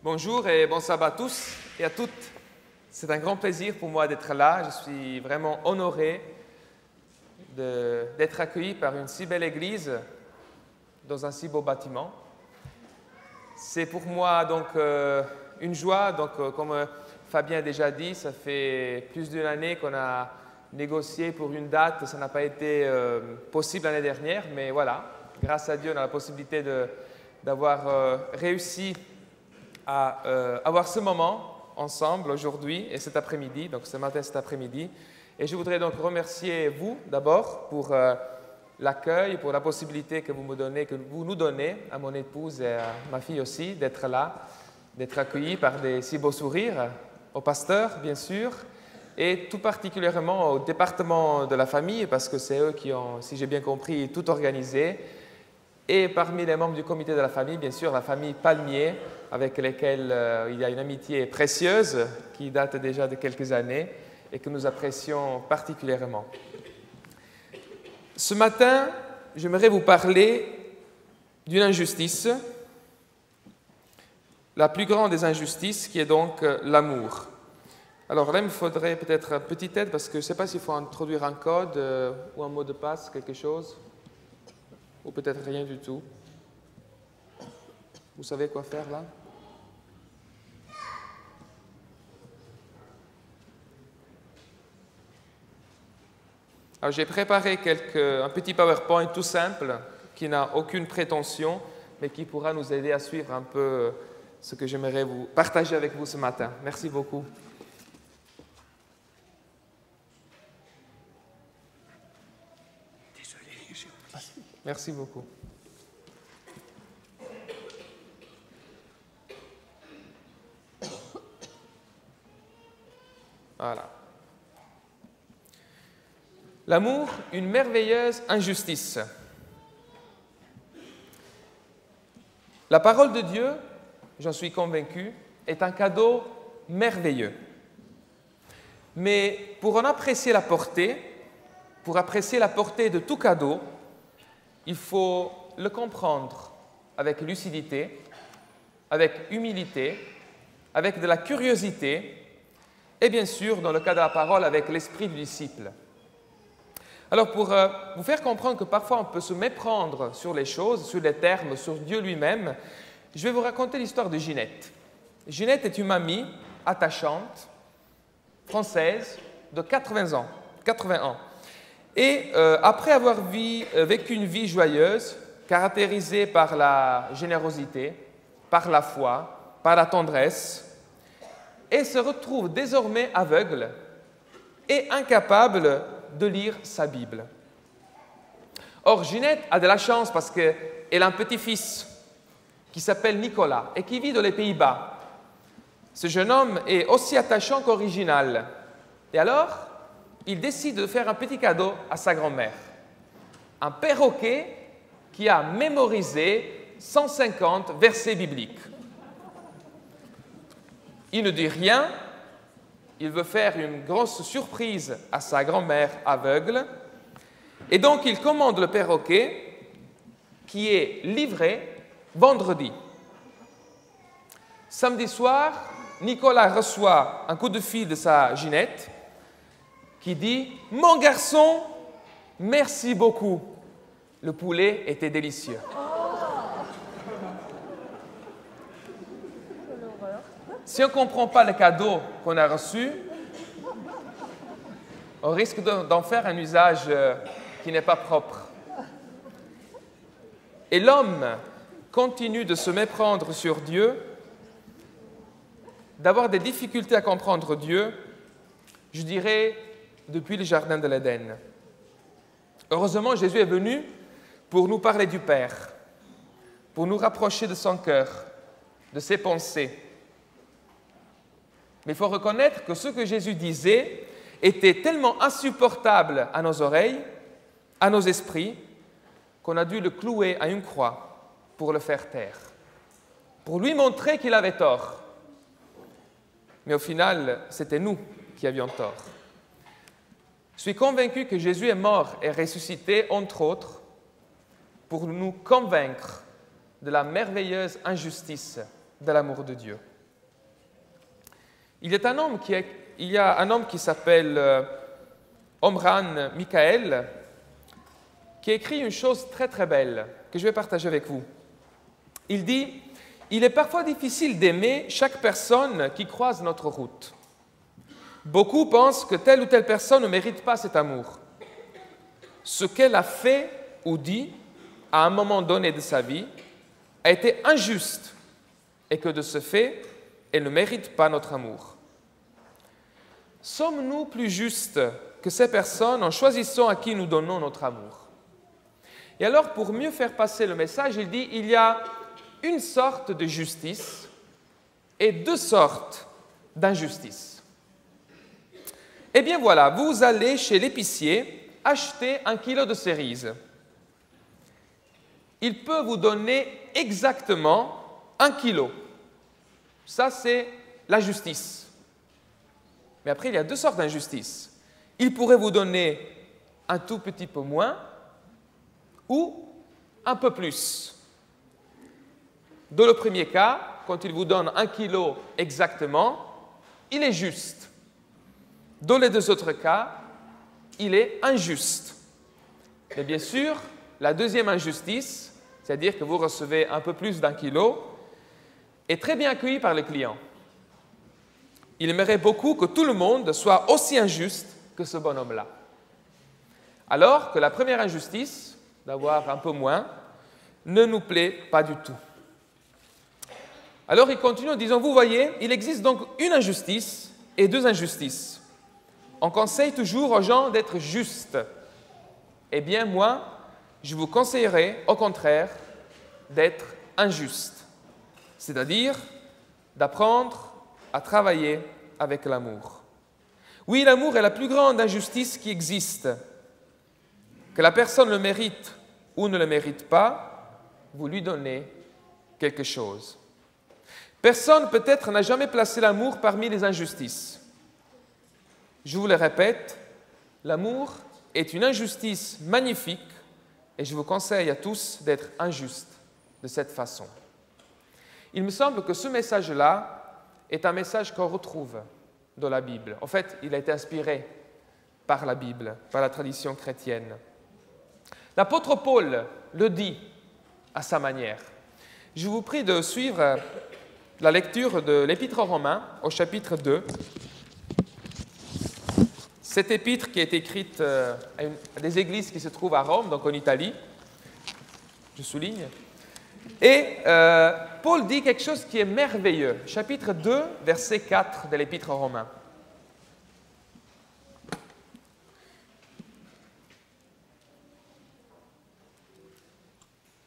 Bonjour et bon sabbat à tous et à toutes. C'est un grand plaisir pour moi d'être là. Je suis vraiment honoré d'être accueilli par une si belle église dans un si beau bâtiment. C'est pour moi donc une joie. Comme Fabien a déjà dit, ça fait plus d'une année qu'on a négocié pour une date. Ça n'a pas été possible l'année dernière, mais voilà, grâce à Dieu, on a la possibilité d'avoir réussi à avoir ce moment ensemble aujourd'hui et cet après-midi, donc ce matin, cet après-midi. Et je voudrais donc remercier vous d'abord pour l'accueil, pour la possibilité que vous nous donnez, à mon épouse et à ma fille aussi, d'être là, d'être accueillis par des si beaux sourires, au pasteur bien sûr, et tout particulièrement au département de la famille, parce que c'est eux qui ont, si j'ai bien compris, tout organisé. Et parmi les membres du comité de la famille, bien sûr, la famille Palmier, avec lesquels il y a une amitié précieuse qui date déjà de quelques années et que nous apprécions particulièrement. Ce matin, j'aimerais vous parler d'une injustice, la plus grande des injustices, qui est donc l'amour. Alors là, il me faudrait peut-être une petite aide parce que je ne sais pas s'il faut introduire un code ou un mot de passe, quelque chose. Ou peut-être rien du tout. Vous savez quoi faire là? Alors j'ai préparé un petit PowerPoint tout simple qui n'a aucune prétention, mais qui pourra nous aider à suivre un peu ce que j'aimerais vous partager avec vous ce matin. Merci beaucoup. Merci beaucoup. Voilà. L'amour, une merveilleuse injustice. La parole de Dieu, j'en suis convaincu, est un cadeau merveilleux. Mais pour en apprécier la portée, pour apprécier la portée de tout cadeau, il faut le comprendre avec lucidité, avec humilité, avec de la curiosité et bien sûr, dans le cas de la parole, avec l'esprit du disciple. Alors pour vous faire comprendre que parfois on peut se méprendre sur les choses, sur les termes, sur Dieu lui-même, je vais vous raconter l'histoire de Ginette. Ginette est une mamie attachante, française, de 80 ans. Et après avoir vécu une vie joyeuse, caractérisée par la générosité, par la foi, par la tendresse, elle se retrouve désormais aveugle et incapable de lire sa Bible. Or, Ginette a de la chance parce qu'elle a un petit-fils qui s'appelle Nicolas et qui vit dans les Pays-Bas. Ce jeune homme est aussi attachant qu'original. Et alors, il décide de faire un petit cadeau à sa grand-mère. Un perroquet qui a mémorisé 150 versets bibliques. Il ne dit rien, il veut faire une grosse surprise à sa grand-mère aveugle, et donc il commande le perroquet qui est livré vendredi. Samedi soir, Nicolas reçoit un coup de fil de sa Ginette qui dit « Mon garçon, merci beaucoup, le poulet était délicieux. » Si on ne comprend pas le cadeau qu'on a reçu, on risque d'en faire un usage qui n'est pas propre. Et l'homme continue de se méprendre sur Dieu, d'avoir des difficultés à comprendre Dieu, je dirais, depuis le jardin de l'Éden. Heureusement, Jésus est venu pour nous parler du Père, pour nous rapprocher de son cœur, de ses pensées. Mais il faut reconnaître que ce que Jésus disait était tellement insupportable à nos oreilles, à nos esprits, qu'on a dû le clouer à une croix pour le faire taire, pour lui montrer qu'il avait tort. Mais au final, c'était nous qui avions tort. Je suis convaincu que Jésus est mort et ressuscité, entre autres, pour nous convaincre de la merveilleuse injustice de l'amour de Dieu. Il y a un homme qui s'appelle Omran Michael, qui a écrit une chose très très belle que je vais partager avec vous. Il dit « Il est parfois difficile d'aimer chaque personne qui croise notre route. Beaucoup pensent que telle ou telle personne ne mérite pas cet amour. Ce qu'elle a fait ou dit à un moment donné de sa vie a été injuste et que de ce fait, elle ne mérite pas notre amour. Sommes-nous plus justes que ces personnes en choisissant à qui nous donnons notre amour? » Et alors, pour mieux faire passer le message, il dit « Il y a une sorte de justice et deux sortes d'injustice. » Eh bien voilà, vous allez chez l'épicier acheter 1 kilo de cerises. Il peut vous donner exactement 1 kilo. Ça, c'est la justice. Mais après, il y a deux sortes d'injustice. Il pourrait vous donner un tout petit peu moins ou un peu plus. Dans le premier cas, quand il vous donne 1 kilo exactement, il est juste. Dans les deux autres cas, il est injuste. Mais bien sûr, la deuxième injustice, c'est-à-dire que vous recevez un peu plus d'1 kilo, est très bien accueillie par le client. Il aimerait beaucoup que tout le monde soit aussi injuste que ce bonhomme-là. Alors que la première injustice, d'avoir un peu moins, ne nous plaît pas du tout. Alors il continue en disant, vous voyez, il existe donc une injustice et deux injustices. On conseille toujours aux gens d'être justes. Eh bien, moi, je vous conseillerais, au contraire, d'être injuste. C'est-à-dire d'apprendre à travailler avec l'amour. Oui, l'amour est la plus grande injustice qui existe. Que la personne le mérite ou ne le mérite pas, vous lui donnez quelque chose. Personne, peut-être, n'a jamais placé l'amour parmi les injustices. Je vous le répète, l'amour est une injustice magnifique et je vous conseille à tous d'être injustes de cette façon. Il me semble que ce message-là est un message qu'on retrouve dans la Bible. En fait, il a été inspiré par la Bible, par la tradition chrétienne. L'apôtre Paul le dit à sa manière. Je vous prie de suivre la lecture de l'Épître aux Romains au chapitre 2. Cette épître qui est écrite à des églises qui se trouvent à Rome, donc en Italie, je souligne. Et Paul dit quelque chose qui est merveilleux. Chapitre 2, verset 4 de l'Épître aux Romains.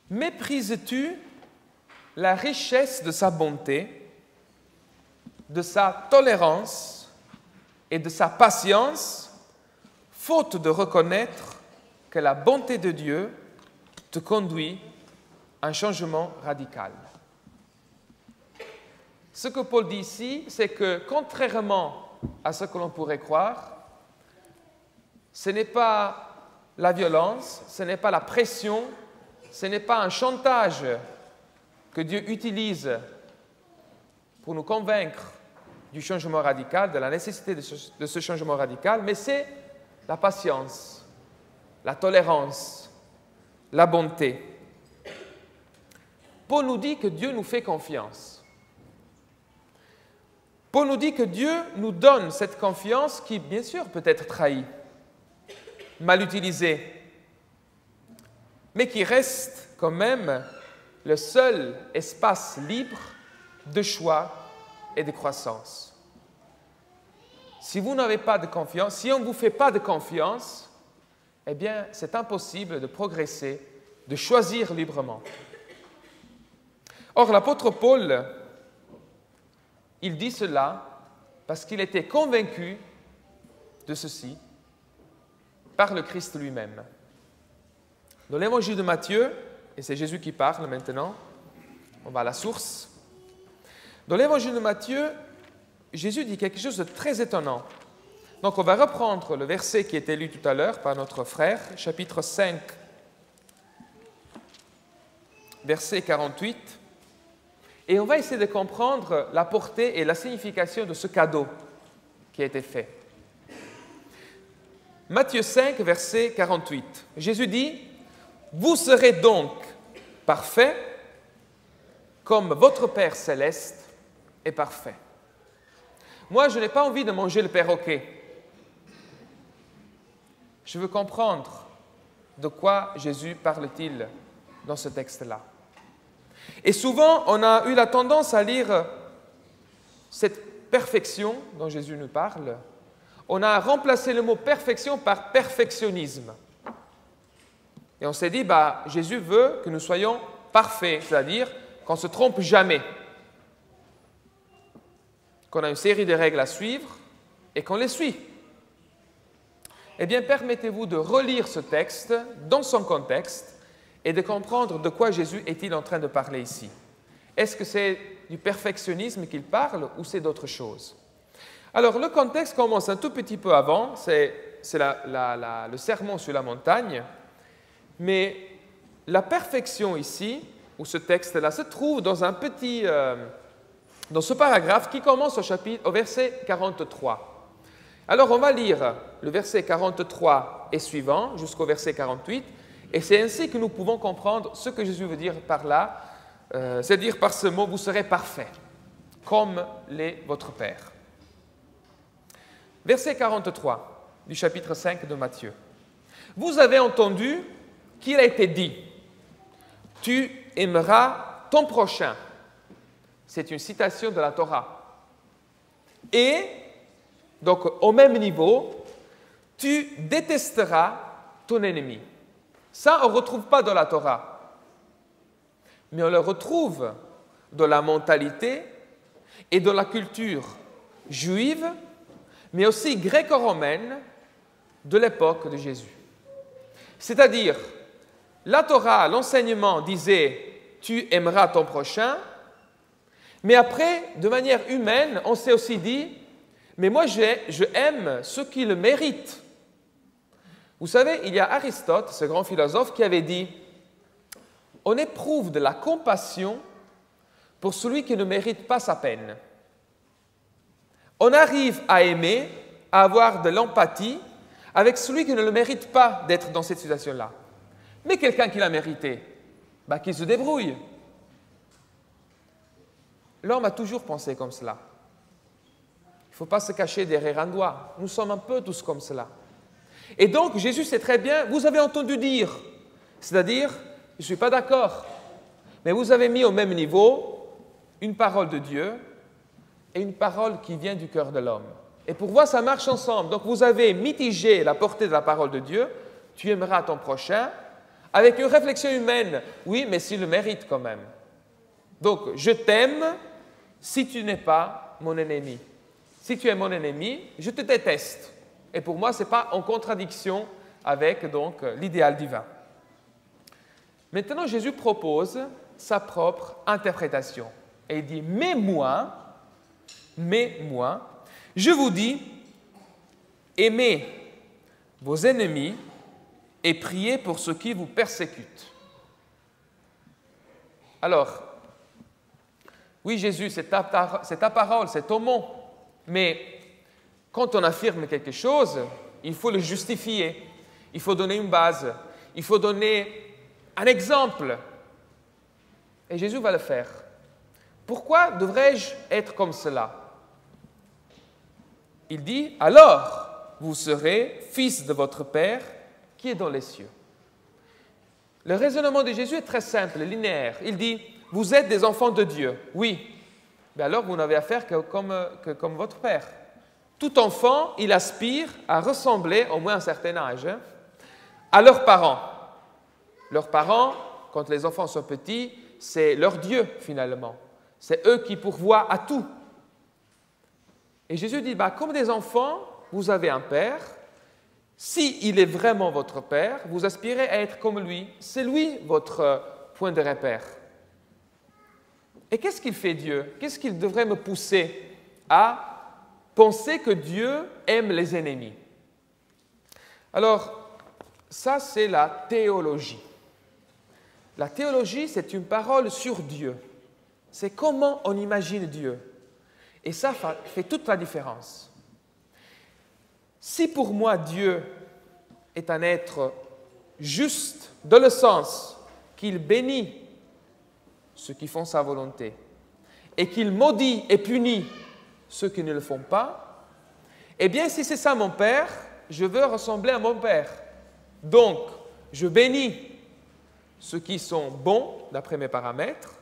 Méprises-tu la richesse de sa bonté, de sa tolérance et de sa patience, faute de reconnaître que la bonté de Dieu te conduit à un changement radical. Ce que Paul dit ici, c'est que contrairement à ce que l'on pourrait croire, ce n'est pas la violence, ce n'est pas la pression, ce n'est pas un chantage que Dieu utilise pour nous convaincre du changement radical, de la nécessité de ce changement radical, mais c'est la patience, la tolérance, la bonté. Paul nous dit que Dieu nous fait confiance. Paul nous dit que Dieu nous donne cette confiance qui, bien sûr, peut être trahie, mal utilisée, mais qui reste quand même le seul espace libre de choix et de croissance. Si vous n'avez pas de confiance, si on ne vous fait pas de confiance, eh bien, c'est impossible de progresser, de choisir librement. Or, l'apôtre Paul, il dit cela parce qu'il était convaincu de ceci par le Christ lui-même. Dans l'évangile de Matthieu, et c'est Jésus qui parle maintenant, on va à la source. Dans l'évangile de Matthieu, Jésus dit quelque chose de très étonnant. Donc on va reprendre le verset qui était lu tout à l'heure par notre frère, chapitre 5, verset 48. Et on va essayer de comprendre la portée et la signification de ce cadeau qui a été fait. Matthieu 5, verset 48. Jésus dit, « Vous serez donc parfaits comme votre Père céleste est parfait. » Moi, je n'ai pas envie de manger le perroquet. Je veux comprendre de quoi Jésus parle-t-il dans ce texte-là. Et souvent, on a eu la tendance à lire cette perfection dont Jésus nous parle. On a remplacé le mot perfection par perfectionnisme. Et on s'est dit, Jésus veut que nous soyons parfaits, c'est-à-dire qu'on ne se trompe jamais, qu'on a une série de règles à suivre et qu'on les suit. Eh bien, permettez-vous de relire ce texte dans son contexte et de comprendre de quoi Jésus est-il en train de parler ici. Est-ce que c'est du perfectionnisme qu'il parle ou c'est d'autre chose? Alors, le contexte commence un tout petit peu avant, c'est le sermon sur la montagne, mais la perfection ici, ou ce texte-là, se trouve dans dans ce paragraphe qui commence au verset 43. Alors, on va lire le verset 43 et suivant jusqu'au verset 48, et c'est ainsi que nous pouvons comprendre ce que Jésus veut dire par là, c'est-à-dire par ce mot, vous serez parfaits, comme l'est votre Père. Verset 43 du chapitre 5 de Matthieu. Vous avez entendu qu'il a été dit, tu aimeras ton prochain. C'est une citation de la Torah. Et, donc au même niveau, tu détesteras ton ennemi. Ça, on ne retrouve pas dans la Torah. Mais on le retrouve dans la mentalité et dans la culture juive, mais aussi gréco-romaine de l'époque de Jésus. C'est-à-dire, la Torah, l'enseignement disait « tu aimeras ton prochain », mais après, de manière humaine, on s'est aussi dit « mais moi je aime ceux qui le méritent ». Vous savez, il y a Aristote, ce grand philosophe, qui avait dit « on éprouve de la compassion pour celui qui ne mérite pas sa peine ». On arrive à aimer, à avoir de l'empathie avec celui qui ne le mérite pas d'être dans cette situation-là. Mais quelqu'un qui l'a mérité, qu'il se débrouille. L'homme a toujours pensé comme cela. Il ne faut pas se cacher derrière un doigt. Nous sommes un peu tous comme cela. Et donc, Jésus sait très bien, vous avez entendu dire, c'est-à-dire, je ne suis pas d'accord, mais vous avez mis au même niveau une parole de Dieu et une parole qui vient du cœur de l'homme. Et pour voir, ça marche ensemble. Donc, vous avez mitigé la portée de la parole de Dieu, tu aimeras ton prochain, avec une réflexion humaine, oui, mais s'il le mérite quand même. Donc, je t'aime si tu n'es pas mon ennemi. Si tu es mon ennemi, je te déteste. Et pour moi, ce n'est pas en contradiction avec donc l'idéal divin. Maintenant, Jésus propose sa propre interprétation. Et il dit, mais moi, je vous dis, aimez vos ennemis et priez pour ceux qui vous persécutent. Alors, oui, Jésus, c'est ta parole, c'est ton mot, mais quand on affirme quelque chose, il faut le justifier, il faut donner une base, il faut donner un exemple. Et Jésus va le faire. Pourquoi devrais-je être comme cela? Il dit, alors vous serez fils de votre Père qui est dans les cieux. Le raisonnement de Jésus est très simple, linéaire. Il dit, vous êtes des enfants de Dieu. Oui, mais alors vous n'avez affaire que comme votre Père. Tout enfant, il aspire à ressembler, au moins à un certain âge, à leurs parents. Leurs parents, quand les enfants sont petits, c'est leur Dieu finalement. C'est eux qui pourvoient à tout. Et Jésus dit, comme des enfants, vous avez un Père. S'il est vraiment votre Père, vous aspirez à être comme lui. C'est lui votre point de repère. Et qu'est-ce qu'il fait Dieu? Qu'est-ce qu'il devrait me pousser à penser que Dieu aime les ennemis? Alors, ça c'est la théologie. La théologie, c'est une parole sur Dieu. c'est comment on imagine Dieu. Et ça fait toute la différence. Si pour moi Dieu est un être juste, dans le sens qu'il bénit ceux qui font sa volonté et qu'il maudit et punit ceux qui ne le font pas, eh bien si c'est ça mon Père, je veux ressembler à mon Père. Donc, je bénis ceux qui sont bons d'après mes paramètres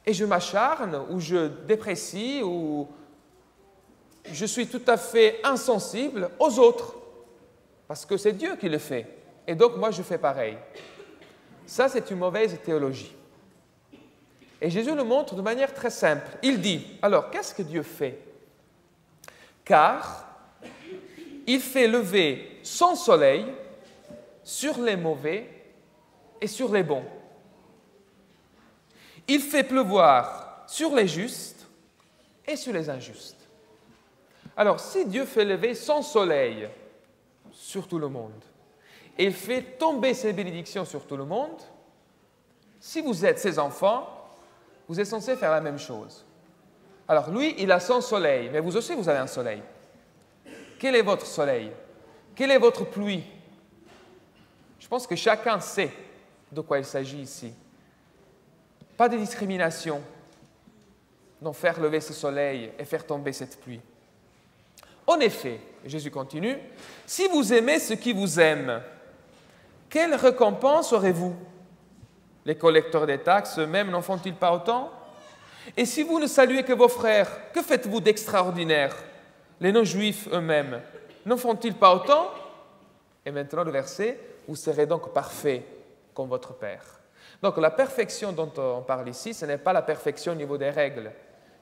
et je m'acharne ou je déprécie ou je suis tout à fait insensible aux autres parce que c'est Dieu qui le fait et donc moi je fais pareil. Ça, c'est une mauvaise théologie. Et Jésus le montre de manière très simple. Il dit, alors, qu'est-ce que Dieu fait? Car il fait lever son soleil sur les mauvais et sur les bons. Il fait pleuvoir sur les justes et sur les injustes. Alors, si Dieu fait lever son soleil sur tout le monde, et il fait tomber ses bénédictions sur tout le monde, si vous êtes ses enfants, vous êtes censés faire la même chose. Alors, lui, il a son soleil, mais vous aussi, vous avez un soleil. Quel est votre soleil? Quelle est votre pluie? Je pense que chacun sait de quoi il s'agit ici. Pas de discrimination dans faire lever ce soleil et faire tomber cette pluie. En effet, Jésus continue, si vous aimez ceux qui vous aiment, quelle récompense aurez-vous? Les collecteurs des taxes eux-mêmes n'en font-ils pas autant? Et si vous ne saluez que vos frères, que faites-vous d'extraordinaire? Les non-juifs eux-mêmes n'en font-ils pas autant? Et maintenant le verset, vous serez donc parfaits comme votre Père. Donc la perfection dont on parle ici, ce n'est pas la perfection au niveau des règles,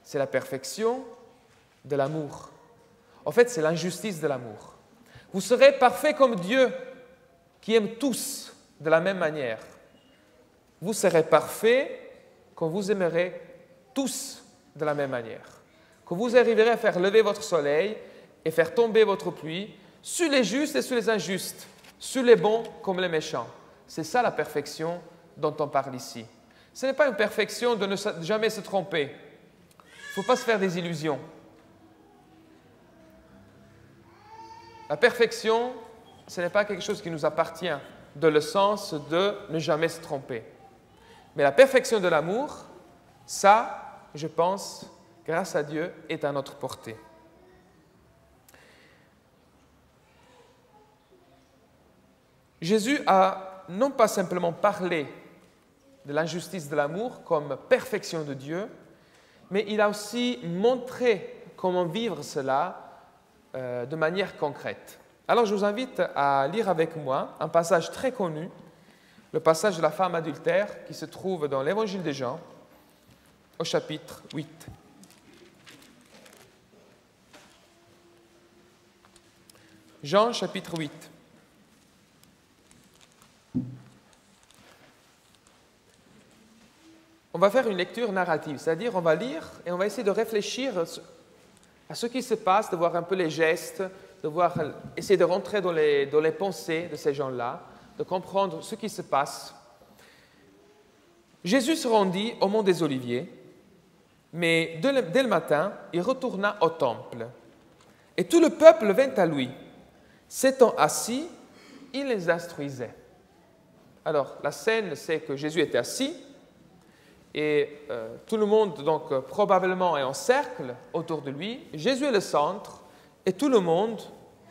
c'est la perfection de l'amour. En fait, c'est l'injustice de l'amour. Vous serez parfaits comme Dieu, qui aime tous de la même manière. Vous serez parfaits quand vous aimerez tous de la même manière. Quand vous arriverez à faire lever votre soleil et faire tomber votre pluie sur les justes et sur les injustes, sur les bons comme les méchants. C'est ça la perfection dont on parle ici. Ce n'est pas une perfection de ne jamais se tromper. Il ne faut pas se faire des illusions. La perfection, ce n'est pas quelque chose qui nous appartient dans le sens de ne jamais se tromper. Mais la perfection de l'amour, ça, je pense, grâce à Dieu, est à notre portée. Jésus a non pas simplement parlé de l'injustice de l'amour comme perfection de Dieu, mais il a aussi montré comment vivre cela de manière concrète. Alors je vous invite à lire avec moi un passage très connu, le passage de la femme adultère qui se trouve dans l'Évangile de Jean, au chapitre 8. Jean, chapitre 8. On va faire une lecture narrative, c'est-à-dire on va lire et on va essayer de réfléchir à ce qui se passe, de voir un peu les gestes, essayer de rentrer dans les pensées de ces gens-là, de comprendre ce qui se passe. Jésus se rendit au mont des Oliviers, mais dès le matin, il retourna au temple. Et tout le peuple vint à lui. S'étant assis, il les instruisait. Alors, la scène, c'est que Jésus était assis, et tout le monde, donc, probablement est en cercle autour de lui. Jésus est le centre, et tout le monde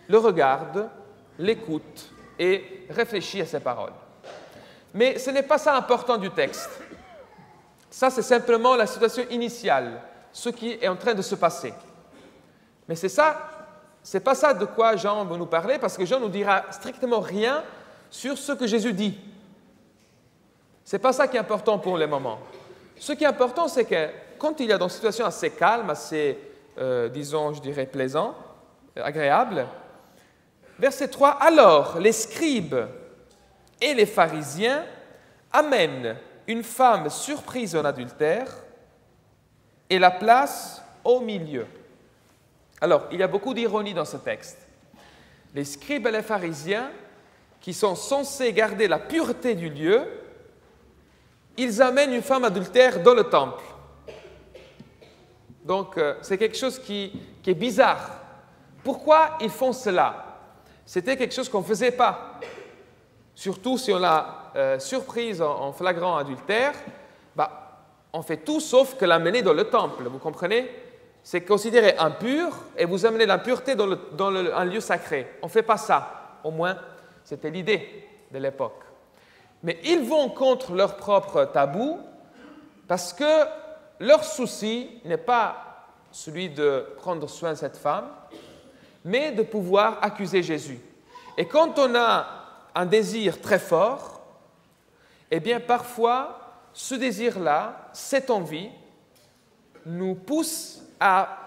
le regarde, l'écoute et réfléchit à ses paroles. Mais ce n'est pas ça l'important du texte. Ça, c'est simplement la situation initiale, ce qui est en train de se passer. Mais c'est pas ça de quoi Jean veut nous parler, parce que Jean ne nous dira strictement rien sur ce que Jésus dit. Ce n'est pas ça qui est important pour le moment. Ce qui est important, c'est que quand il y a dans une situation assez calme, assez, disons, je dirais, plaisant, agréable, verset 3, « Alors les scribes et les pharisiens amènent une femme surprise en adultère et la placent au milieu. » Alors, il y a beaucoup d'ironie dans ce texte. Les scribes et les pharisiens, qui sont censés garder la pureté du lieu, ils amènent une femme adultère dans le temple. Donc, c'est quelque chose qui est bizarre. Pourquoi ils font cela? C'était quelque chose qu'on ne faisait pas. Surtout si on l'a surprise en flagrant adultère, on fait tout sauf que l'amener dans le temple, vous comprenez? C'est considéré impur et vous amenez l'impureté dans un lieu sacré. On ne fait pas ça. Au moins, c'était l'idée de l'époque. Mais ils vont contre leur propre tabou parce que leur souci n'est pas celui de prendre soin de cette femme, mais de pouvoir accuser Jésus. Et quand on a un désir très fort, eh bien parfois, ce désir-là, cette envie, nous pousse à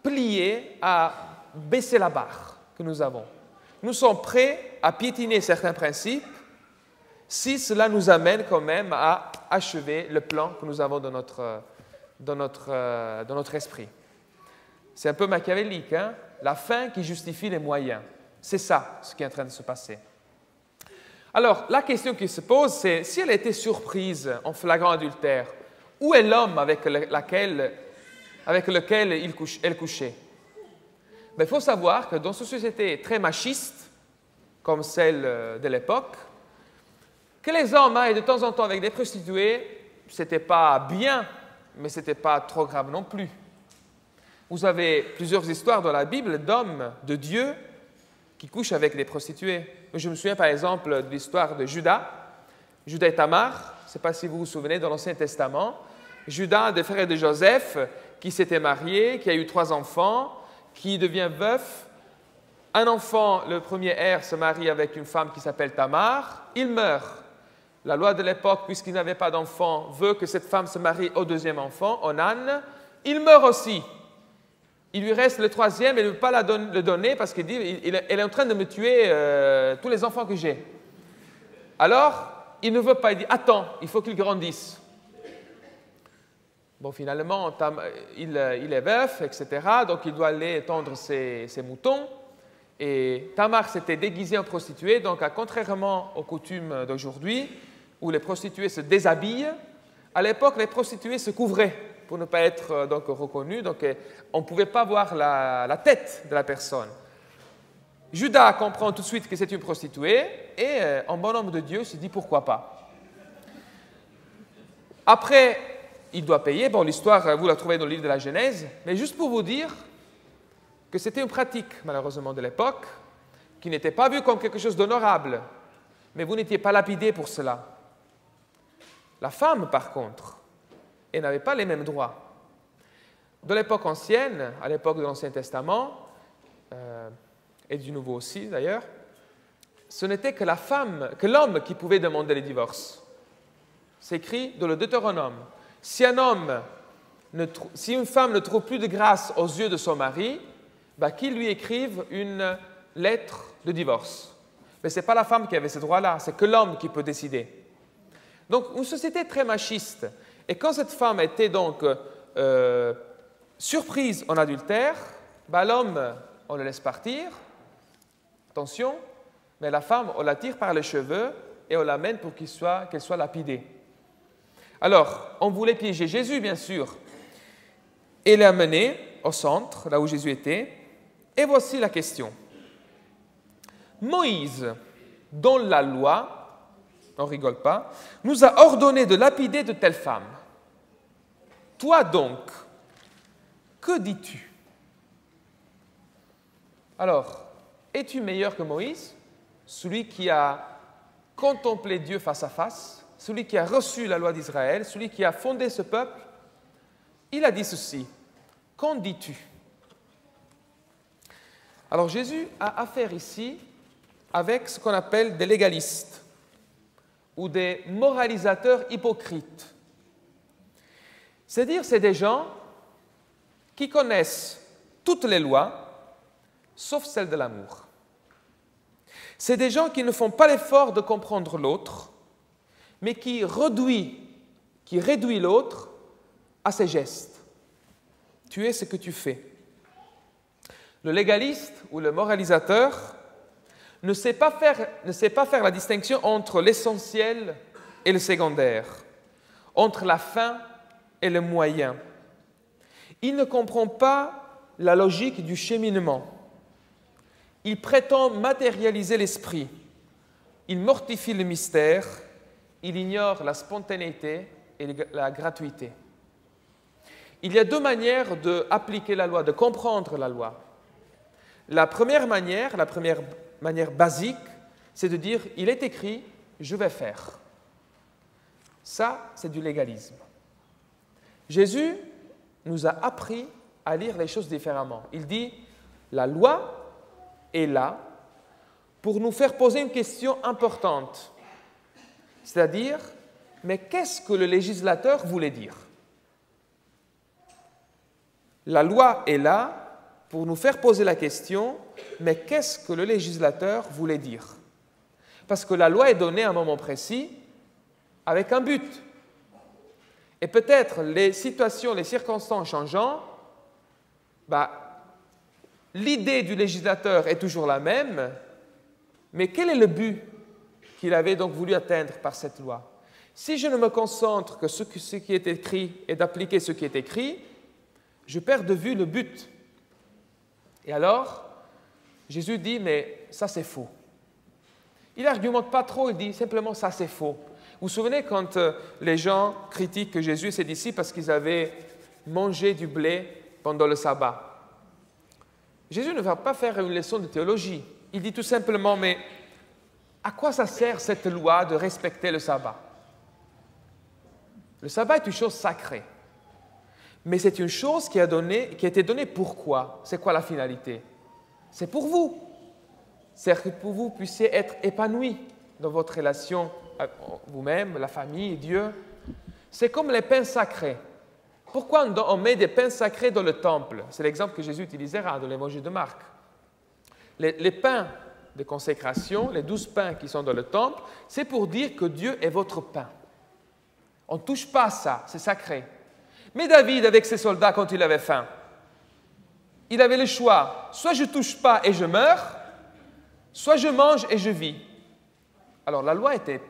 plier, à baisser la barre que nous avons. Nous sommes prêts à piétiner certains principes si cela nous amène quand même à achever le plan que nous avons dans notre esprit. C'est un peu machiavélique, hein? La fin qui justifie les moyens. C'est ça ce qui est en train de se passer. Alors, la question qui se pose, c'est si elle a été surprise en flagrant adultère, où est l'homme avec lequel elle couchait? Il faut savoir que dans une société très machiste, comme celle de l'époque, que les hommes aillent de temps en temps avec des prostituées, ce n'était pas bien, mais ce n'était pas trop grave non plus. Vous avez plusieurs histoires dans la Bible d'hommes de Dieu qui couchent avec des prostituées. Je me souviens par exemple de l'histoire de Judas et Tamar. Je ne sais pas si vous vous souvenez dans l'Ancien Testament. Judas, des frères de Joseph, qui s'était marié, qui a eu 3 enfants, qui devient veuf. Un enfant, le premier se marie avec une femme qui s'appelle Tamar. Il meurt. La loi de l'époque, puisqu'il n'avait pas d'enfant, veut que cette femme se marie au 2e enfant, Onan. Il meurt aussi. Il lui reste le 3e et il ne veut pas le donner parce qu'il dit elle est en train de me tuer tous les enfants que j'ai. Alors, il ne veut pas, il dit attends, il faut qu'il grandisse. Bon, finalement, il est veuf, etc. Donc, il doit aller tondre ses moutons. Et Tamar s'était déguisée en prostituée. Donc, contrairement aux coutumes d'aujourd'hui, où les prostituées se déshabillent, à l'époque, les prostituées se couvraient pour ne pas être donc reconnues. Donc, on ne pouvait pas voir la tête de la personne. Judas comprend tout de suite que c'est une prostituée et, en bon homme de Dieu, se dit pourquoi pas. Après, il doit payer. Bon, l'histoire, vous la trouvez dans le livre de la Genèse, mais juste pour vous dire que c'était une pratique, malheureusement, de l'époque, qui n'était pas vue comme quelque chose d'honorable, mais vous n'étiez pas lapidé pour cela. La femme, par contre, elle n'avait pas les mêmes droits. Dans l'époque ancienne, à l'époque de l'Ancien Testament, et du Nouveau aussi d'ailleurs, ce n'était que la femme, que l'homme qui pouvait demander le divorce. C'est écrit dans le Deutéronome. Si une femme ne trouve plus de grâce aux yeux de son mari, qu'il lui écrive une lettre de divorce. Mais ce n'est pas la femme qui avait ce droit-là, c'est que l'homme qui peut décider. Donc, une société très machiste. Et quand cette femme était donc surprise en adultère, l'homme, on le laisse partir, attention, mais la femme, on la tire par les cheveux et on l'amène pour qu'elle soit lapidée. Alors, on voulait piéger Jésus, bien sûr, et l'amener au centre, là où Jésus était. Et voici la question. Moïse, dans la loi, on ne rigole pas, nous a ordonné de lapider de telles femmes. Toi donc, que dis-tu? Alors, es-tu meilleur que Moïse, celui qui a contemplé Dieu face à face, celui qui a reçu la loi d'Israël, celui qui a fondé ce peuple? Il a dit ceci, qu'en dis-tu? Alors Jésus a affaire ici avec ce qu'on appelle des légalistes ou des moralisateurs hypocrites. C'est-à-dire, c'est des gens qui connaissent toutes les lois, sauf celle de l'amour. C'est des gens qui ne font pas l'effort de comprendre l'autre, mais qui réduit l'autre à ses gestes. Tu es ce que tu fais. Le légaliste ou le moralisateur ne sait pas faire la distinction entre l'essentiel et le secondaire, entre la fin et le moyen. Il ne comprend pas la logique du cheminement. Il prétend matérialiser l'esprit. Il mortifie le mystère. Il ignore la spontanéité et la gratuité. Il y a deux manières d'appliquer la loi, de comprendre la loi. La première manière basique, c'est de dire « il est écrit, je vais faire ». Ça, c'est du légalisme. Jésus nous a appris à lire les choses différemment. Il dit « la loi est là pour nous faire poser une question importante, c'est-à-dire « mais qu'est-ce que le législateur voulait dire ?» La loi est là pour nous faire poser la question « mais qu'est-ce que le législateur voulait dire ?» Parce que la loi est donnée à un moment précis avec un but. Et peut-être les situations, les circonstances changeant, l'idée du législateur est toujours la même, mais quel est le but qu'il avait donc voulu atteindre par cette loi? Si je ne me concentre que sur ce qui est écrit et d'appliquer ce qui est écrit, je perds de vue le but. Et alors, Jésus dit, mais ça c'est faux. Il n'argumente pas trop, il dit simplement ça c'est faux. Vous vous souvenez quand les gens critiquent Jésus et ses disciples parce qu'ils avaient mangé du blé pendant le sabbat? Jésus ne va pas faire une leçon de théologie. Il dit tout simplement, mais à quoi ça sert cette loi de respecter le sabbat? Le sabbat est une chose sacrée. Mais c'est une chose qui a été donnée pourquoi? C'est quoi la finalité? C'est pour vous. C'est que pour vous puissiez être épanouis dans votre relation avec vous-même, la famille, Dieu. C'est comme les pains sacrés. Pourquoi on met des pains sacrés dans le temple? C'est l'exemple que Jésus utilisera dans l'évangile de Marc. Les pains de consécration, les 12 pains qui sont dans le temple, c'est pour dire que Dieu est votre pain. On ne touche pas à ça, c'est sacré. Mais David, avec ses soldats, quand il avait faim, il avait le choix, soit je ne touche pas et je meurs, soit je mange et je vis. Alors la loi était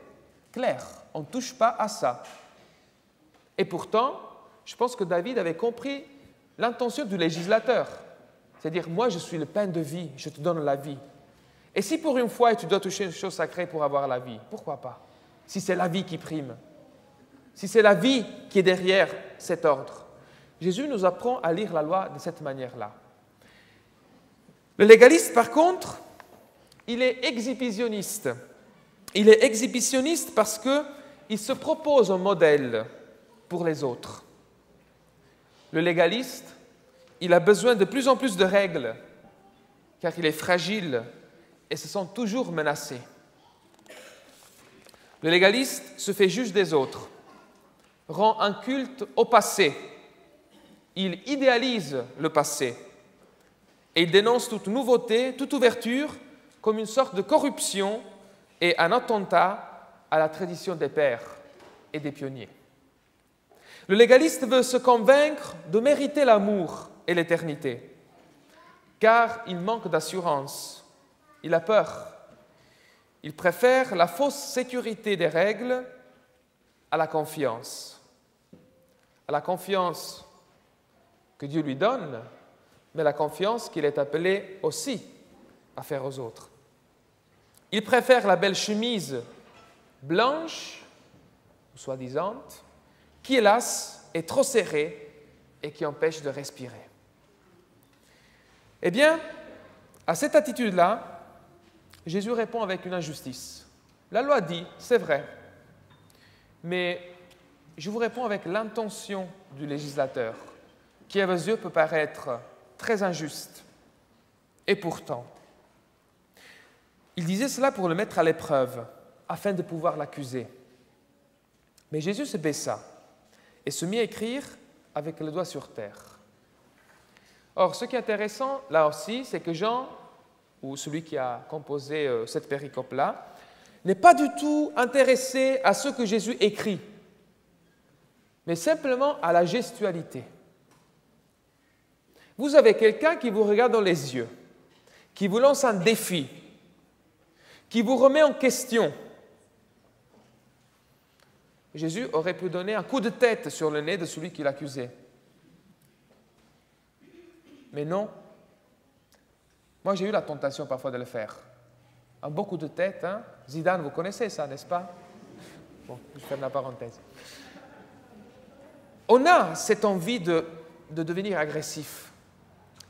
claire, on ne touche pas à ça. Et pourtant, je pense que David avait compris l'intention du législateur. C'est-à-dire, moi je suis le pain de vie, je te donne la vie. Et si pour une fois tu dois toucher une chose sacrée pour avoir la vie, pourquoi pas? Si c'est la vie qui prime. Si c'est la vie qui est derrière cet ordre. Jésus nous apprend à lire la loi de cette manière-là. Le légaliste, par contre, il est exhibitionniste. Il est exhibitionniste parce qu'il se propose un modèle pour les autres. Le légaliste, il a besoin de plus en plus de règles, car il est fragile et se sent toujours menacé. Le légaliste se fait juge des autres, rend un culte au passé. Il idéalise le passé et il dénonce toute nouveauté, toute ouverture comme une sorte de corruption et un attentat à la tradition des pères et des pionniers. Le légaliste veut se convaincre de mériter l'amour et l'éternité, car il manque d'assurance, il a peur. Il préfère la fausse sécurité des règles à la confiance que Dieu lui donne, mais la confiance qu'il est appelé aussi à faire aux autres. Il préfère la belle chemise blanche, soi-disant, qui, hélas, est trop serrée et qui empêche de respirer. Eh bien, à cette attitude-là, Jésus répond avec une injustice. La loi dit, c'est vrai, mais je vous réponds avec l'intention du législateur, qui à vos yeux peut paraître très injuste. Et pourtant, il disait cela pour le mettre à l'épreuve, afin de pouvoir l'accuser. Mais Jésus se baissa et se mit à écrire avec le doigt sur terre. Or, ce qui est intéressant, là aussi, c'est que Jean, ou celui qui a composé cette péricope-là, n'est pas du tout intéressé à ce que Jésus écrit, mais simplement à la gestualité. Vous avez quelqu'un qui vous regarde dans les yeux, qui vous lance un défi, qui vous remet en question. Jésus aurait pu donner un coup de tête sur le nez de celui qui l'accusait. Mais non. Moi, j'ai eu la tentation parfois de le faire. Un beau coup de tête, hein? Zidane, vous connaissez ça, n'est-ce pas? Bon, je ferme la parenthèse. On a cette envie de devenir agressif.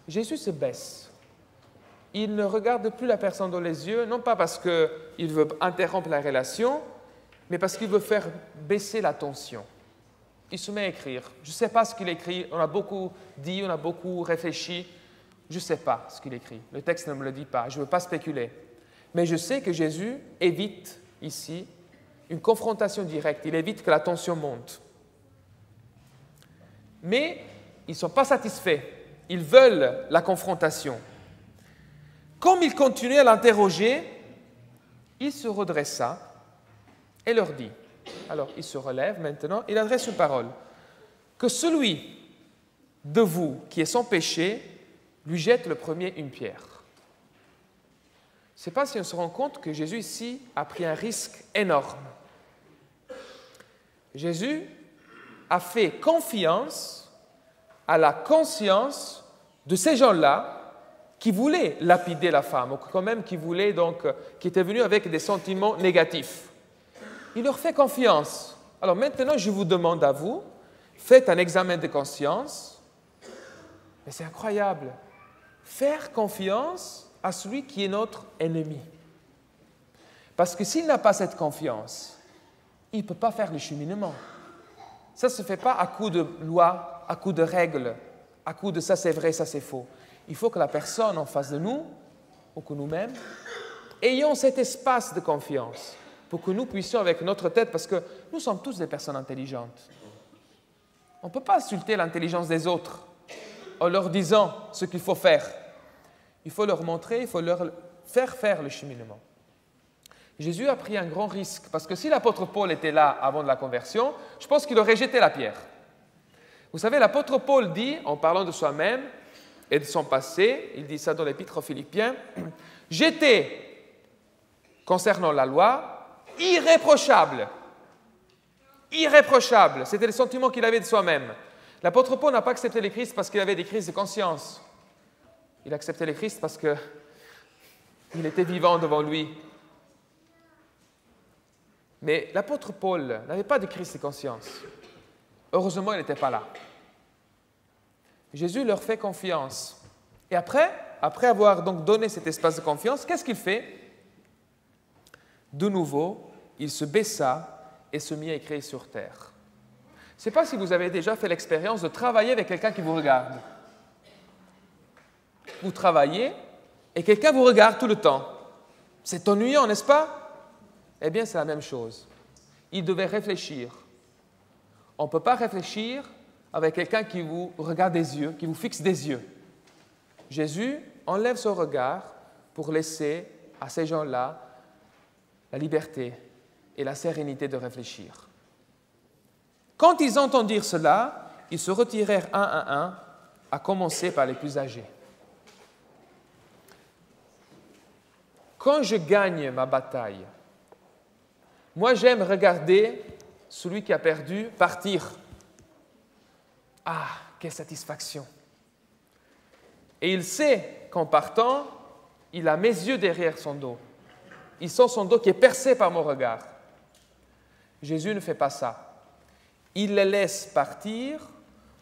Jésus se baisse. Il ne regarde plus la personne dans les yeux, non pas parce qu'il veut interrompre la relation, mais parce qu'il veut faire baisser la tension. Il se met à écrire. Je ne sais pas ce qu'il écrit, on a beaucoup dit, on a beaucoup réfléchi. Je ne sais pas ce qu'il écrit. Le texte ne me le dit pas, je ne veux pas spéculer. Mais je sais que Jésus évite ici une confrontation directe, il évite que la tension monte. Mais ils ne sont pas satisfaits, ils veulent la confrontation. Comme il continuait à l'interroger, il se redressa et leur dit, alors il se relève maintenant, il adresse une parole, que celui de vous qui est sans péché lui jette le premier une pierre. Je ne sais pas si on se rend compte que Jésus ici a pris un risque énorme. Jésus a fait confiance à la conscience de ces gens-là qui voulaient lapider la femme, ou quand même qui étaient venus avec des sentiments négatifs. Il leur fait confiance. Alors maintenant, je vous demande à vous, faites un examen de conscience. Mais c'est incroyable. Faire confiance à celui qui est notre ennemi. Parce que s'il n'a pas cette confiance, il ne peut pas faire le cheminement. Ça ne se fait pas à coup de loi, à coup de règles, à coup de ça c'est vrai, ça c'est faux. Il faut que la personne en face de nous, ou que nous-mêmes, ayons cet espace de confiance pour que nous puissions avec notre tête, parce que nous sommes tous des personnes intelligentes. On ne peut pas insulter l'intelligence des autres en leur disant ce qu'il faut faire. Il faut leur montrer, il faut leur faire le cheminement. Jésus a pris un grand risque, parce que si l'apôtre Paul était là avant de la conversion, je pense qu'il aurait jeté la pierre. Vous savez, l'apôtre Paul dit, en parlant de soi-même et de son passé, il dit ça dans l'épître aux Philippiens, « J'étais, concernant la loi, irréprochable. » Irréprochable, c'était le sentiment qu'il avait de soi-même. L'apôtre Paul n'a pas accepté le Christ parce qu'il avait des crises de conscience. Il a accepté le Christ parce qu'il était vivant devant lui. Mais l'apôtre Paul n'avait pas de crise de conscience. Heureusement, il n'était pas là. Jésus leur fait confiance. Et après avoir donc donné cet espace de confiance, qu'est-ce qu'il fait? De nouveau, il se baissa et se mit à écrire sur terre. Je ne sais pas si vous avez déjà fait l'expérience de travailler avec quelqu'un qui vous regarde. Vous travaillez et quelqu'un vous regarde tout le temps. C'est ennuyant, n'est-ce pas? Eh bien, c'est la même chose. Il devait réfléchir. On ne peut pas réfléchir avec quelqu'un qui vous regarde des yeux, qui vous fixe des yeux. Jésus enlève son regard pour laisser à ces gens-là la liberté et la sérénité de réfléchir. Quand ils entendirent cela, ils se retirèrent un à un, à commencer par les plus âgés. Quand je gagne ma bataille, moi j'aime regarder celui qui a perdu partir. Ah, quelle satisfaction! Et il sait qu'en partant, il a mes yeux derrière son dos. Il sent son dos qui est percé par mon regard. Jésus ne fait pas ça. Il les laisse partir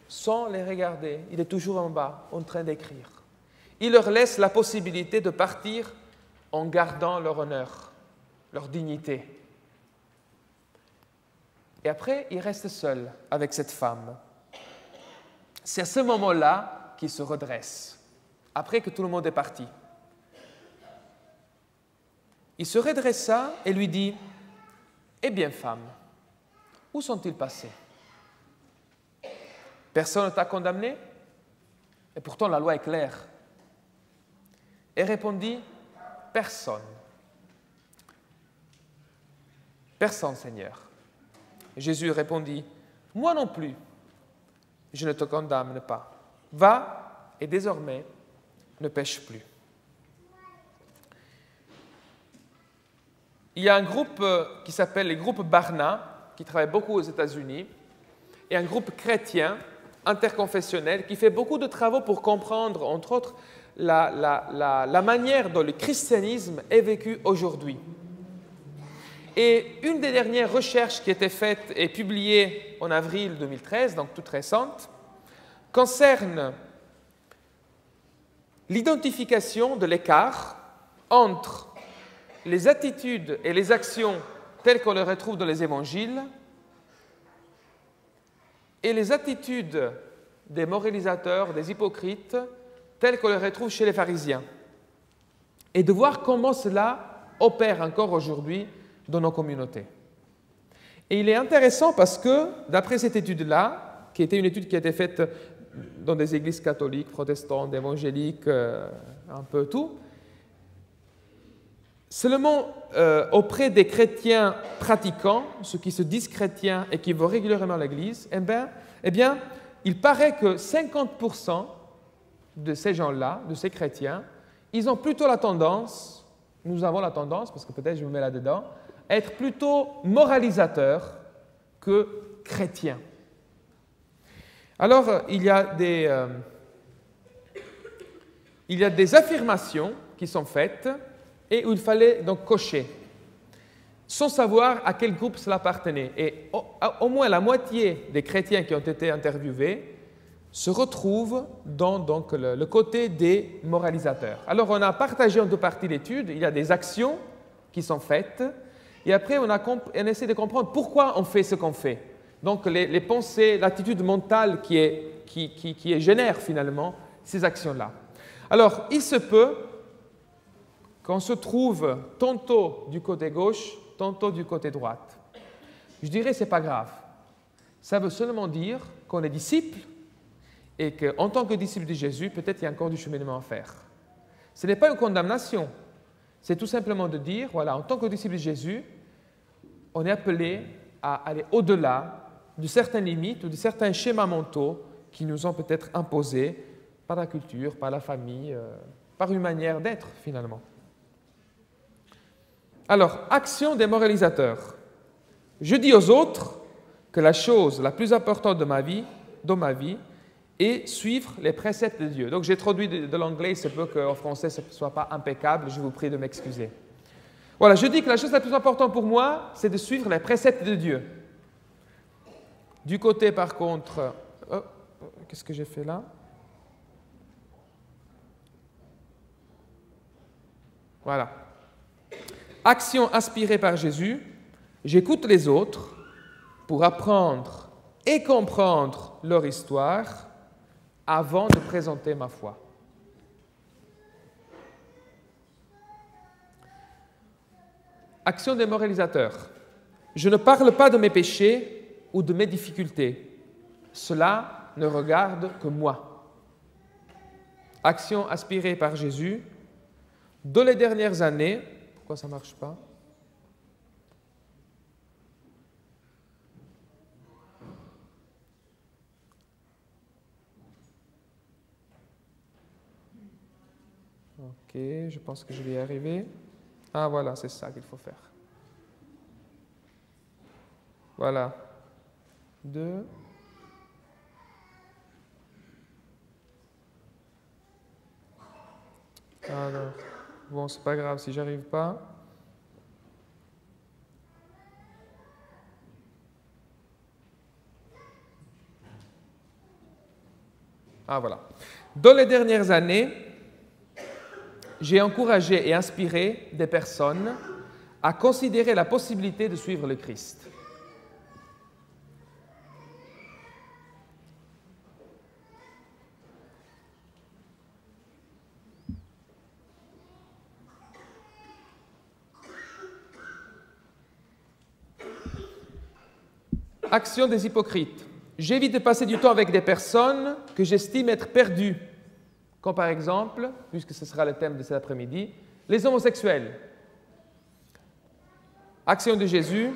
sans les regarder. Il est toujours en bas, en train d'écrire. Il leur laisse la possibilité de partir en gardant leur honneur, leur dignité. Et après, il reste seul avec cette femme. C'est à ce moment-là qu'il se redresse, après que tout le monde est parti. Il se redressa et lui dit, « Eh bien, femme, où sont-ils passés? Personne ne t'a condamné? Et pourtant la loi est claire. » Et répondit, « Personne. Personne, Seigneur. » Jésus répondit, « Moi non plus, je ne te condamne pas. Va et désormais ne pêche plus. » Il y a un groupe qui s'appelle les groupes Barna qui travaille beaucoup aux États-Unis et un groupe chrétien interconfessionnel qui fait beaucoup de travaux pour comprendre, entre autres, la manière dont le christianisme est vécu aujourd'hui. Et une des dernières recherches qui a été faite et publiée en avril 2013, donc toute récente, concerne l'identification de l'écart entre les attitudes et les actions telles qu'on les retrouve dans les évangiles et les attitudes des moralisateurs, des hypocrites, telles qu'on les retrouve chez les pharisiens. Et de voir comment cela opère encore aujourd'hui dans nos communautés. Et il est intéressant parce que, d'après cette étude-là, qui était une étude qui a été faite dans des églises catholiques, protestantes, évangéliques, un peu tout, seulement auprès des chrétiens pratiquants, ceux qui se disent chrétiens et qui vont régulièrement à l'église, eh bien, il paraît que 50% de ces gens-là, de ces chrétiens, ils ont plutôt la tendance, nous avons la tendance, parce que peut-être je me mets là-dedans, à être plutôt moralisateurs que chrétiens. Alors, il y a des affirmations qui sont faites et où il fallait donc cocher, sans savoir à quel groupe cela appartenait. Et au moins la moitié des chrétiens qui ont été interviewés se retrouvent dans donc, le côté des moralisateurs. Alors, on a partagé en deux parties l'étude. Il y a des actions qui sont faites et après, on essaie de comprendre pourquoi on fait ce qu'on fait. Donc, les pensées, l'attitude mentale qui génère finalement ces actions-là. Alors, il se peut qu'on se trouve tantôt du côté gauche, tantôt du côté droite. Je dirais que ce n'est pas grave. Ça veut seulement dire qu'on est disciple et qu'en tant que disciple de Jésus, peut-être il y a encore du cheminement à faire. Ce n'est pas une condamnation. C'est tout simplement de dire, voilà, en tant que disciple de Jésus, on est appelé à aller au-delà de certaines limites ou de certains schémas mentaux qui nous ont peut-être imposés par la culture, par la famille, par une manière d'être finalement. Alors, action des moralisateurs. Je dis aux autres que la chose la plus importante de ma vie, est suivre les préceptes de Dieu. Donc, j'ai traduit de l'anglais, il se peut qu'en français ce ne soit pas impeccable, je vous prie de m'excuser. Voilà, je dis que la chose la plus importante pour moi, c'est de suivre les préceptes de Dieu. Du côté, par contre, qu'est-ce que j'ai fait là? Voilà. Action inspirée par Jésus, j'écoute les autres pour apprendre et comprendre leur histoire avant de présenter ma foi. Action des moralisateurs. Je ne parle pas de mes péchés ou de mes difficultés. Cela ne regarde que moi. Action inspirée par Jésus. Dans les dernières années, pourquoi ça ne marche pas? Ok, je pense que je vais y arriver. Ah voilà, c'est ça qu'il faut faire. Voilà. 2. Alors, bon, c'est pas grave si j'arrive pas. Ah voilà. Dans les dernières années, j'ai encouragé et inspiré des personnes à considérer la possibilité de suivre le Christ. Action des hypocrites. J'évite de passer du temps avec des personnes que j'estime être perdues, comme par exemple, puisque ce sera le thème de cet après-midi, les homosexuels. Action de Jésus.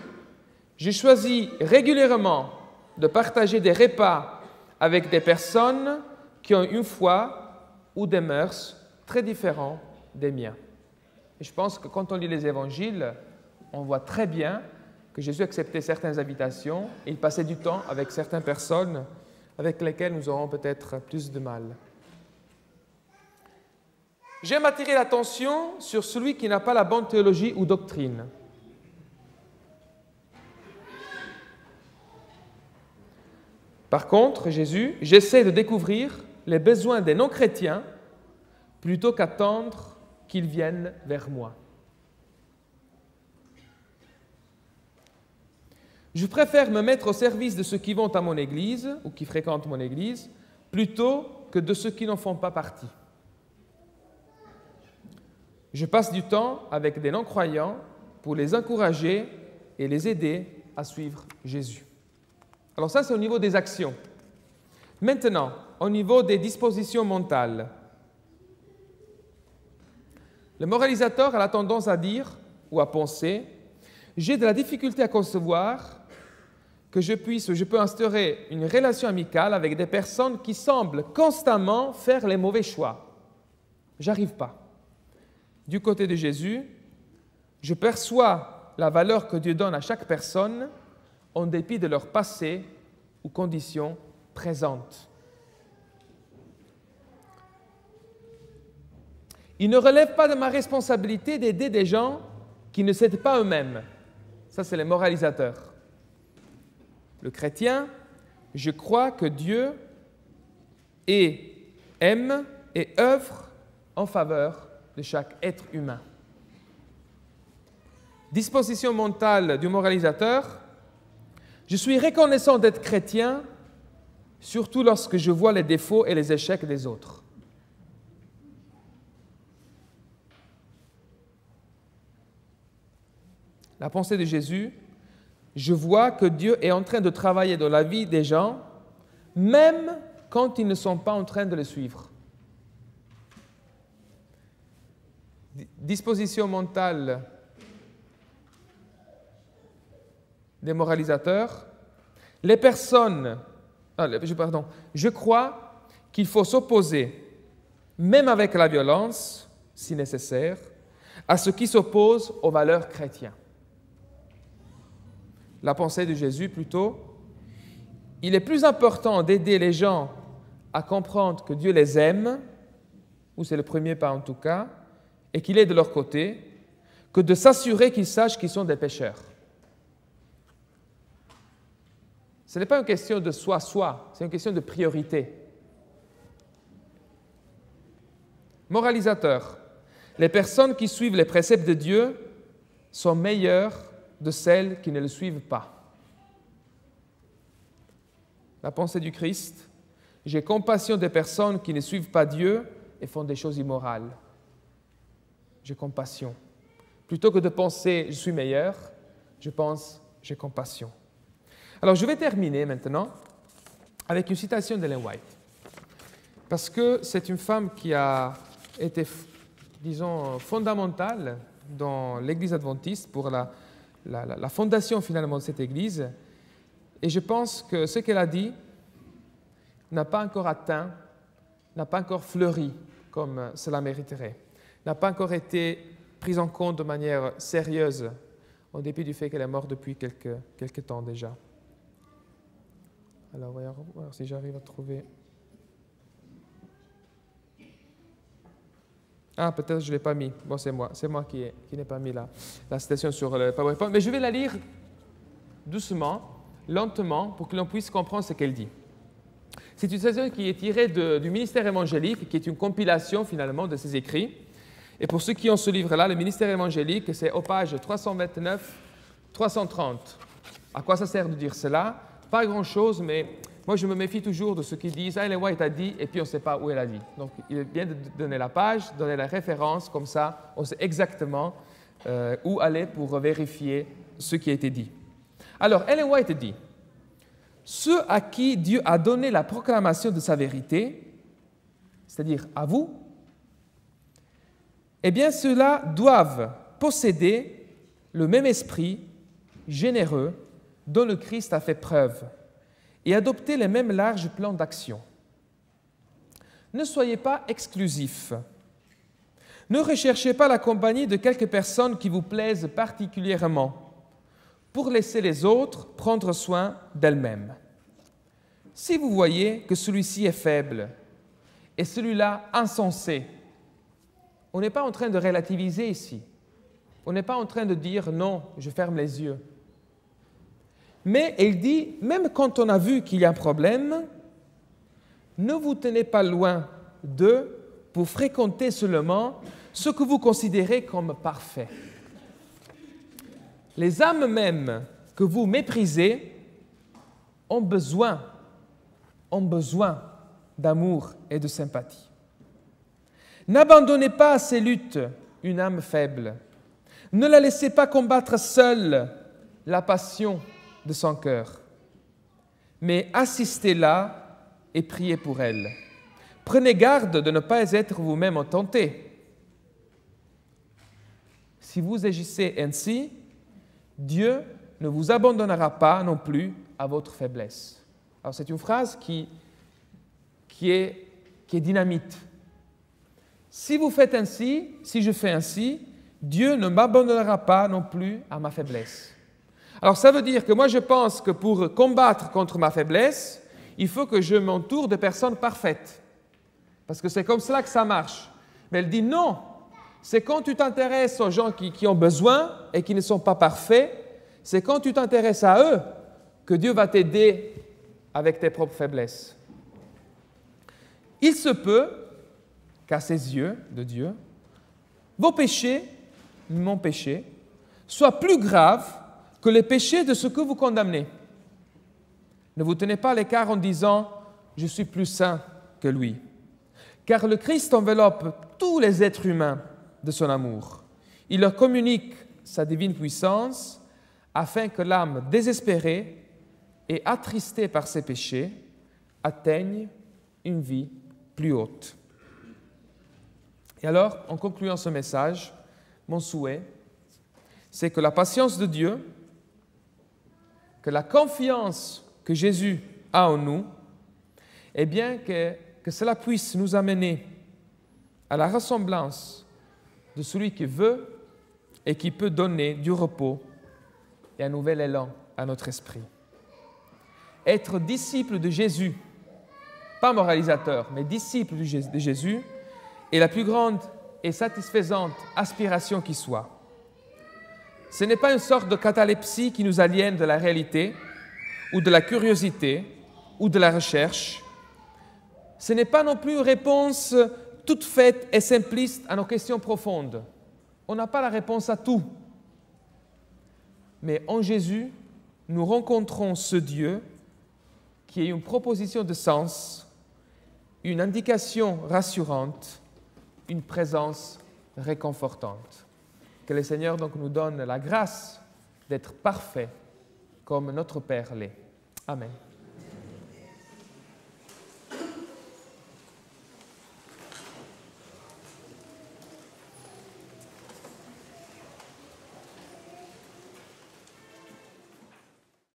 J'ai choisi régulièrement de partager des repas avec des personnes qui ont une foi ou des mœurs très différents des miens. Et je pense que quand on lit les évangiles, on voit très bien que Jésus acceptait certaines invitations et il passait du temps avec certaines personnes avec lesquelles nous aurons peut-être plus de mal. J'aime attirer l'attention sur celui qui n'a pas la bonne théologie ou doctrine. Par contre, Jésus, j'essaie de découvrir les besoins des non-chrétiens plutôt qu'attendre qu'ils viennent vers moi. Je préfère me mettre au service de ceux qui vont à mon église ou qui fréquentent mon église plutôt que de ceux qui n'en font pas partie. Je passe du temps avec des non-croyants pour les encourager et les aider à suivre Jésus. Alors ça, c'est au niveau des actions. Maintenant, au niveau des dispositions mentales. Le moralisateur a la tendance à dire ou à penser « J'ai de la difficulté à concevoir que je peux instaurer une relation amicale avec des personnes qui semblent constamment faire les mauvais choix. J'arrive pas. » Du côté de Jésus, je perçois la valeur que Dieu donne à chaque personne en dépit de leur passé ou conditions présentes. Il ne relève pas de ma responsabilité d'aider des gens qui ne s'aident pas eux-mêmes. Ça, c'est les moralisateurs. Le chrétien, je crois que Dieu aime et œuvre en faveur de chaque être humain. Disposition mentale du moralisateur. Je suis reconnaissant d'être chrétien, surtout lorsque je vois les défauts et les échecs des autres. La pensée de Jésus, je vois que Dieu est en train de travailler dans la vie des gens, même quand ils ne sont pas en train de le suivre. Disposition mentale des moralisateurs. Je crois qu'il faut s'opposer, même avec la violence, si nécessaire, à ce qui s'oppose aux valeurs chrétiennes. La pensée de Jésus, plutôt, il est plus important d'aider les gens à comprendre que Dieu les aime, ou c'est le premier pas en tout cas, et qu'il est de leur côté, que de s'assurer qu'ils sachent qu'ils sont des pécheurs. Ce n'est pas une question de soi-soi, c'est une question de priorité. Moralisateur. Les personnes qui suivent les préceptes de Dieu sont meilleures de celles qui ne le suivent pas. La pensée du Christ. J'ai compassion des personnes qui ne suivent pas Dieu et font des choses immorales. J'ai compassion. Plutôt que de penser « je suis meilleur », je pense « j'ai compassion ». Alors, je vais terminer maintenant avec une citation d'Ellen White. Parce que c'est une femme qui a été, disons, fondamentale dans l'Église adventiste pour la fondation finalement de cette Église. Et je pense que ce qu'elle a dit n'a pas encore atteint, n'a pas encore fleuri comme cela mériterait, n'a pas encore été prise en compte de manière sérieuse, en dépit du fait qu'elle est morte depuis quelques temps déjà. Alors, voyons voir si j'arrive à trouver. Ah, peut-être je ne l'ai pas mis. Bon, c'est moi qui n'ai pas mis la citation sur le PowerPoint. Mais je vais la lire doucement, lentement, pour que l'on puisse comprendre ce qu'elle dit. C'est une citation qui est tirée du Ministère évangélique, qui est une compilation finalement de ses écrits. Et pour ceux qui ont ce livre-là, le Ministère évangélique, c'est aux pages 329-330. À quoi ça sert de dire cela? Pas grand-chose, mais moi je me méfie toujours de ceux qui disent « Ellen White a dit » et puis on ne sait pas où elle a dit. Donc il est bien de donner la page, donner la référence, comme ça on sait exactement où aller pour vérifier ce qui a été dit. Alors Ellen White dit « Ceux à qui Dieu a donné la proclamation de sa vérité, c'est-à-dire à vous, eh bien ceux-là doivent posséder le même esprit généreux dont le Christ a fait preuve, et adopter les mêmes larges plans d'action. Ne soyez pas exclusifs. Ne recherchez pas la compagnie de quelques personnes qui vous plaisent particulièrement. pour laisser les autres prendre soin d'elles-mêmes. Si vous voyez que celui-ci est faible et celui-là insensé, on n'est pas en train de relativiser ici. On n'est pas en train de dire « non, je ferme les yeux ». Mais il dit, même quand on a vu qu'il y a un problème, ne vous tenez pas loin d'eux pour fréquenter seulement ce que vous considérez comme parfait. Les âmes mêmes que vous méprisez ont besoin d'amour et de sympathie. N'abandonnez pas à ces luttes une âme faible. Ne la laissez pas combattre seule la passion de son cœur, mais assistez-la et priez pour elle. Prenez garde de ne pas être vous-même tentés. Si vous agissez ainsi, Dieu ne vous abandonnera pas non plus à votre faiblesse. Alors c'est une phrase qui est dynamite. Si vous faites ainsi, si je fais ainsi, Dieu ne m'abandonnera pas non plus à ma faiblesse. Alors ça veut dire que moi je pense que pour combattre contre ma faiblesse, il faut que je m'entoure de personnes parfaites. Parce que c'est comme cela que ça marche. Mais elle dit non, c'est quand tu t'intéresses aux gens qui ont besoin et qui ne sont pas parfaits, c'est quand tu t'intéresses à eux que Dieu va t'aider avec tes propres faiblesses. Il se peut qu'à ses yeux de Dieu, vos péchés, mon péché, soient plus graves que les péchés de ceux que vous condamnez. Ne vous tenez pas à l'écart en disant « je suis plus saint que lui ». Car le Christ enveloppe tous les êtres humains de son amour. Il leur communique sa divine puissance afin que l'âme désespérée et attristée par ses péchés atteigne une vie plus haute. Et alors, en concluant ce message, mon souhait, c'est que la patience de Dieu, que la confiance que Jésus a en nous, eh bien que cela puisse nous amener à la ressemblance de celui qui veut et qui peut donner du repos et un nouvel élan à notre esprit. Être disciple de Jésus, pas moralisateur, mais disciple de Jésus, est la plus grande et satisfaisante aspiration qui soit. Ce n'est pas une sorte de catalepsie qui nous aliène de la réalité, ou de la curiosité, ou de la recherche. Ce n'est pas non plus une réponse toute faite et simpliste à nos questions profondes. On n'a pas la réponse à tout. Mais en Jésus, nous rencontrons ce Dieu qui est une proposition de sens, une indication rassurante, une présence réconfortante. Que le Seigneur donc nous donne la grâce d'être parfait comme notre Père l'est. Amen.